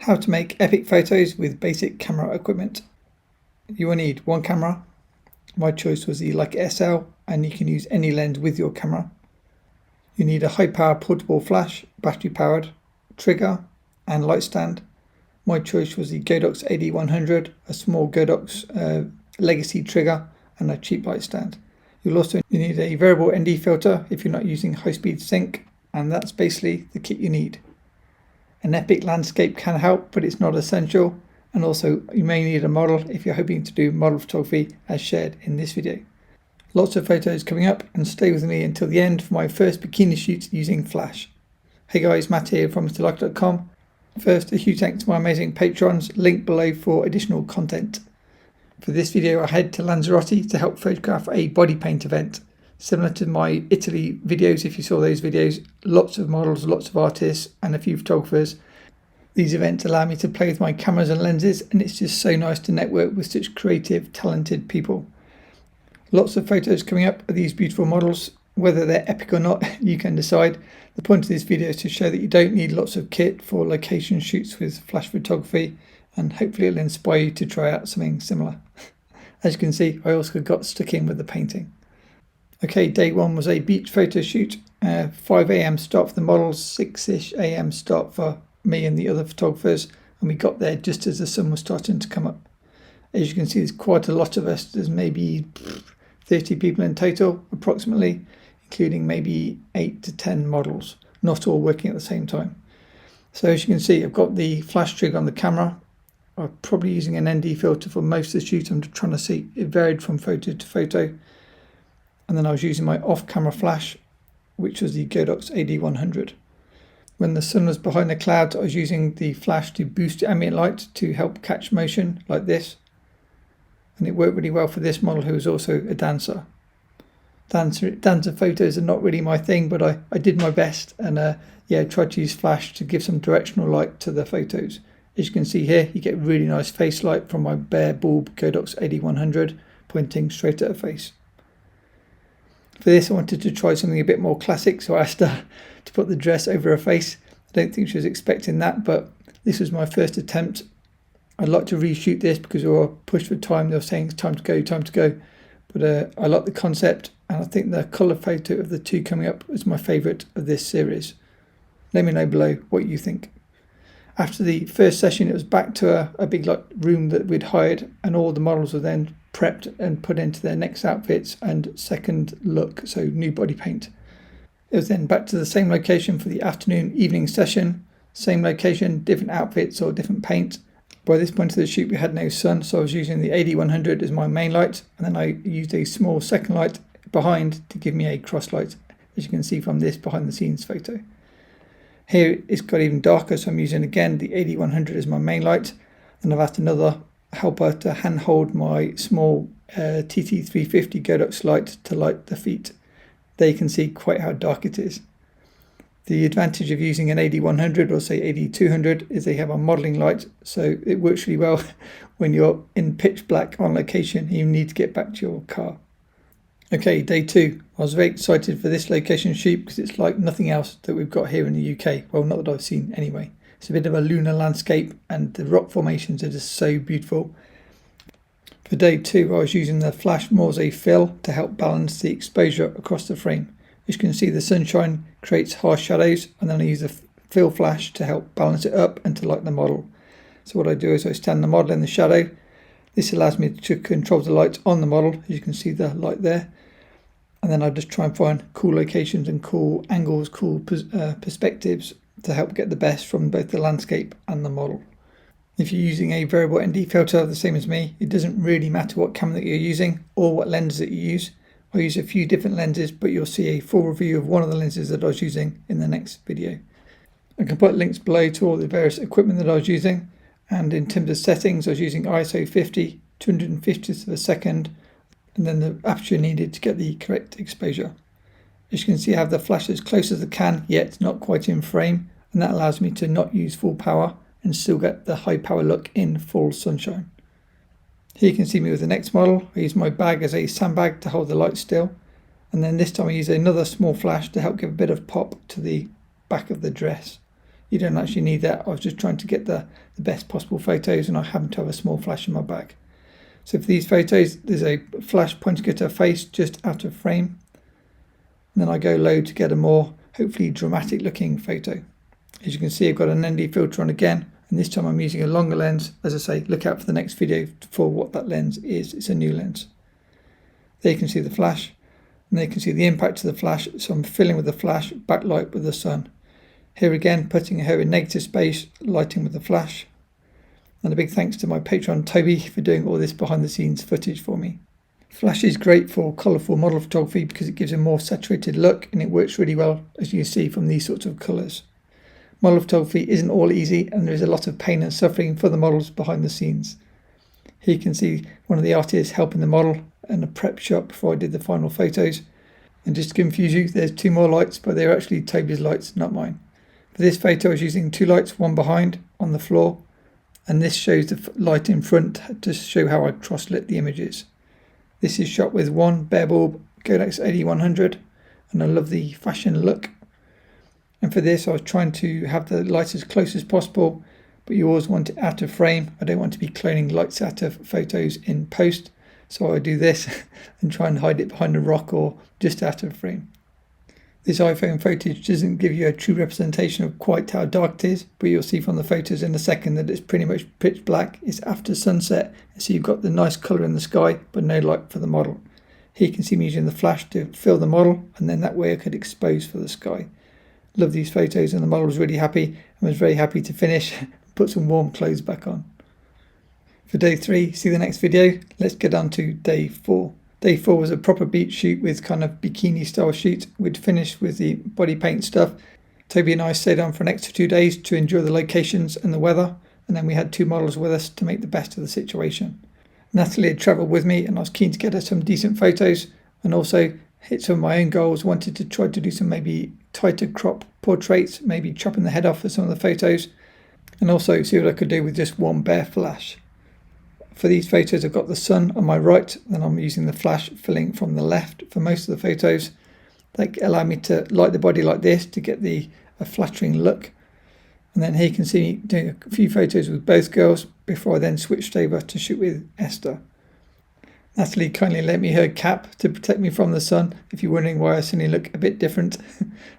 How to make epic photos with basic camera equipment. You will need one camera. My choice was the Leica SL, and you can use any lens with your camera. You need a high power portable flash, battery powered, trigger and light stand. My choice was the Godox AD100, a small Godox legacy trigger and a cheap light stand. You'll also need a variable ND filter if you're not using high-speed sync, and that's basically the kit you need. An epic landscape can help, but it's not essential, and also you may need a model if you're hoping to do model photography as shared in this video. Lots of photos coming up, and stay with me until the end for my first bikini shoot using flash. Hey guys, Matt here from MrLeica.com. First, a huge thanks to my amazing patrons, link below for additional content. For this video I head to Lanzarote to help photograph a body paint event. Similar to my Italy videos, if you saw those videos, lots of models, lots of artists and a few photographers. These events allow me to play with my cameras and lenses, and it's just so nice to network with such creative, talented people. Lots of photos coming up of these beautiful models. Whether they're epic or not, you can decide. The point of this video is to show that you don't need lots of kit for location shoots with flash photography, and hopefully it'll inspire you to try out something similar. As you can see, I also got stuck in with the painting. Okay, day one was a beach photo shoot. 5 AM start for the models, 6ish AM start for me and the other photographers, and we got there just as the sun was starting to come up. As you can see, there's quite a lot of us. There's maybe 30 people in total, approximately, including maybe 8 to 10 models, not all working at the same time. So as you can see, I've got the flash trigger on the camera. I'm probably using an ND filter for most of the shoot. I'm trying to see, it varied from photo to photo. And then I was using my off-camera flash, which was the Godox AD100. When the sun was behind the clouds, I was using the flash to boost ambient light to help catch motion like this. And it worked really well for this model, who is also a dancer. Dancer photos are not really my thing, but I did my best and tried to use flash to give some directional light to the photos. As you can see here, you get really nice face light from my bare bulb Godox AD100 pointing straight at her face. For this, I wanted to try something a bit more classic, so I asked her to put the dress over her face. I don't think she was expecting that, but this was my first attempt. I'd like to reshoot this because we were pushed for time. They were saying it's time to go, time to go. But I like the concept, and I think the colour photo of the two coming up was my favourite of this series. Let me know below what you think. After the first session, it was back to a big room that we'd hired, and all the models were then prepped and put into their next outfits and second look, so new body paint. It was then back to the same location for the afternoon evening session, same location, different outfits or different paint. By this point of the shoot we had no sun, so I was using the AD100 as my main light, and then I used a small second light behind to give me a cross light, as you can see from this behind the scenes photo. Here it's got even darker, so I'm using again the AD100 as my main light, and I've asked another helper to hand hold my small TT350 Godox light to light the feet. There you can see quite how dark it is. The advantage of using an AD100 or say AD200 is they have a modelling light, so it works really well when you're in pitch black on location and you need to get back to your car. Okay, day two. I was very excited for this location shoot because it's like nothing else that we've got here in the UK. Well, not that I've seen anyway. It's a bit of a lunar landscape and the rock formations are just so beautiful. For day two, I was using the flash more as a fill to help balance the exposure across the frame. As you can see, the sunshine creates harsh shadows, and then I use a fill flash to help balance it up and to light the model. So what I do is I stand the model in the shadow. This allows me to control the light on the model, as you can see the light there. And then I just try and find cool locations and cool angles, cool perspectives to help get the best from both the landscape and the model. If you're using a variable ND filter, the same as me, it doesn't really matter what camera that you're using or what lens that you use. I use a few different lenses, but you'll see a full review of one of the lenses that I was using in the next video. I can put links below to all the various equipment that I was using, and in terms of settings I was using ISO 50, 250th of a second, and then the aperture needed to get the correct exposure. As you can see, I have the flash as close as I can, yet not quite in frame, and that allows me to not use full power and still get the high power look in full sunshine. Here you can see me with the next model. I use my bag as a sandbag to hold the light still, and then this time I use another small flash to help give a bit of pop to the back of the dress. You don't actually need that. I was just trying to get the best possible photos, and I happen to have a small flash in my bag. So for these photos, there's a flash pointing at her face just out of frame. And then I go low to get a more, hopefully, dramatic looking photo. As you can see, I've got an ND filter on again, and this time I'm using a longer lens. As I say, look out for the next video for what that lens is. It's a new lens. There you can see the flash, and there you can see the impact of the flash. So I'm filling with the flash, backlight with the sun. Here again, putting her in negative space, lighting with the flash. And a big thanks to my patron Toby for doing all this behind the scenes footage for me. Flash is great for colourful model photography because it gives a more saturated look, and it works really well, as you can see, from these sorts of colours. Model photography isn't all easy, and there is a lot of pain and suffering for the models behind the scenes. Here you can see one of the artists helping the model in a prep shot before I did the final photos. And just to confuse you, there's 2 more lights, but they're actually Toby's lights, not mine. For this photo I was using 2 lights, one behind on the floor, and this shows the light in front to show how I cross-lit the images. This is shot with one bare bulb Godox AD100, and I love the fashion look. And for this I was trying to have the light as close as possible, but you always want it out of frame. I don't want to be cloning lights out of photos in post, so I do this and try and hide it behind a rock or just out of frame. This iPhone footage doesn't give you a true representation of quite how dark it is, but you'll see from the photos in a second that it's pretty much pitch black. It's after sunset, so you've got the nice colour in the sky, but no light for the model. Here you can see me using the flash to fill the model, and then that way I could expose for the sky. Love these photos, and the model was really happy and was very happy to finish and put some warm clothes back on. For day 3, see the next video. Let's get on to day 4. Day 4 was a proper beach shoot with kind of bikini style shoot. We'd finished with the body paint stuff. Toby and I stayed on for an extra 2 days to enjoy the locations and the weather, and then we had 2 models with us to make the best of the situation. Natalie had travelled with me, and I was keen to get her some decent photos and also hit some of my own goals. Wanted to try to do some maybe tighter crop portraits, maybe chopping the head off for some of the photos, and also see what I could do with just one bare flash. For these photos I've got the sun on my right, then I'm using the flash filling from the left for most of the photos. That allowed me to light the body like this to get a flattering look. And then here you can see me doing a few photos with both girls before I then switched over to shoot with Esther. Natalie kindly lent me her cap to protect me from the sun, if you're wondering why I suddenly look a bit different.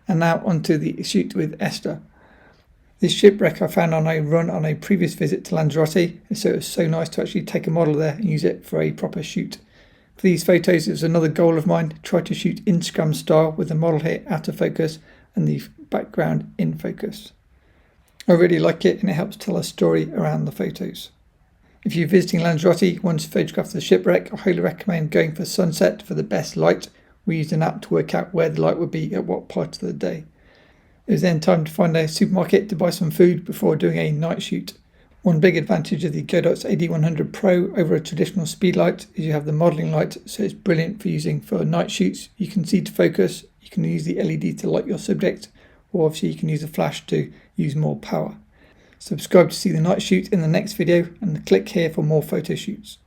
And now onto the shoot with Esther. This shipwreck I found on a run on a previous visit to Lanzarote, so it was so nice to actually take a model there and use it for a proper shoot. For these photos, it was another goal of mine, try to shoot Instagram style with the model here out of focus and the background in focus. I really like it, and it helps tell a story around the photos. If you're visiting Lanzarote, want to photograph the shipwreck, I highly recommend going for sunset for the best light. We used an app to work out where the light would be at what part of the day. It was then time to find a supermarket to buy some food before doing a night shoot. One big advantage of the Godox AD100 Pro over a traditional speed light is you have the modelling light, so it's brilliant for using for night shoots. You can see to focus, you can use the LED to light your subject, or obviously you can use a flash to use more power. Subscribe to see the night shoot in the next video, and click here for more photo shoots.